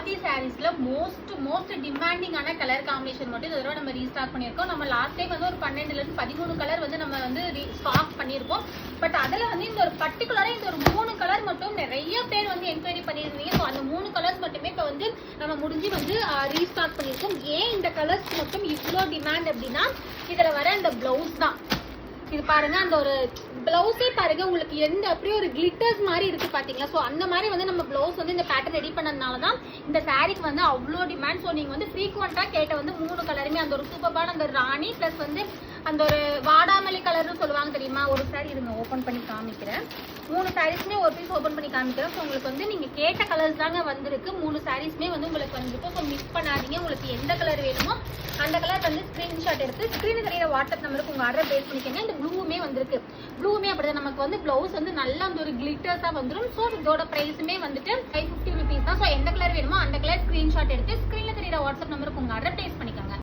பாந்தி சாரீஸ்ல most டிமாண்டிங்கான colour combination மட்டும் இந்த தடவை நம்ம ரீஸ்டாக் பண்ணியிருக்கோம். நம்ம லாஸ்ட் டைம் வந்து ஒரு 12ல இருந்து 13 கலர் வந்து நம்ம வந்து ஸ்டாக் பண்ணியிருக்கோம். பட் அதில் வந்து இந்த ஒரு பர்டிகுலராக இந்த ஒரு 3 கலர் மட்டும் நிறைய பேர் வந்து என்கொயரி பண்ணியிருந்தீங்க. ஸோ அந்த 3 கலர்ஸ் மட்டுமே இப்போ வந்து நம்ம முடிஞ்சு வந்து ரீஸ்டாக் பண்ணியிருக்கோம். ஏன் இந்த கலர்ஸ் மட்டும் இவ்வளோ டிமாண்ட் அப்படின்னா இதில் வர அந்த பிளவுஸ் தான். இது பாருங்க, அந்த ஒரு பிளவுஸே பாருங்க உங்களுக்கு எந்த அப்படியே ஒரு கிளிட்டர்ஸ் மாதிரி இருக்கு பாத்தீங்களா. ஸோ அந்த மாதிரி வந்து நம்ம பிளவுஸ் வந்து இந்த பேட்டர்ன் ரெடி பண்ணதுனால தான் இந்த சாரீக்கு வந்து அவ்வளோ டிமாண்ட். ஸோ நீங்க வந்து ஃப்ரீக்வெண்டா கேட்ட வந்து 3 கலருமே அந்த ஒரு சூப்பரான அந்த ராணி பிளஸ் வந்து அந்த ஒரு வாடாமல்லி கலர்னு சொல்லுவாங்க தெரியுமா. ஒரு சாரி இருங்க ஓப்பன் பண்ணி காமிக்கிறேன். 3 சாரீஸ்மே ஒரு பீஸ் ஓப்பன் பண்ணி காமிக்கிறேன். ஸோ உங்களுக்கு வந்து நீங்க கேட்ட கலர்ஸ் தாங்க வந்திருக்கு. 3 சாரீஸ்மே வந்து உங்களுக்கு வந்துருக்கு. ஸோ மிஸ் பண்ணாதீங்க. உங்களுக்கு எந்த கலர் வேணுமோ அந்த கலர் வந்து ஸ்கிரீன்ஷாட் எடுத்து ஸ்கிரீன் தெரியுற வாட்ஸ்அப் நம்பருக்கு உங்க ஆர்டர் பேஸ் பண்ணிக்கோங்க. இந்த ப்ளூவுமே வந்திருக்கு. ப்ளூவுமே அப்படிதான் நமக்கு வந்து பிளவுஸ் வந்து நல்லா அந்த ஒரு கிளிட்டர்ஸா வந்துடும். ஸோ இதோட பிரைஸுமே வந்துட்டு 550 rupees தான். ஸோ எந்த கலர் வேணுமோ அந்த கலர் ஸ்கிரீன்ஷாட் எடுத்து ஸ்கிரீன்ல தெரியுற வாட்ஸ்அப் நம்பருக்கு உங்க ஆர்டர் பேஸ் பண்ணிக்கோங்க.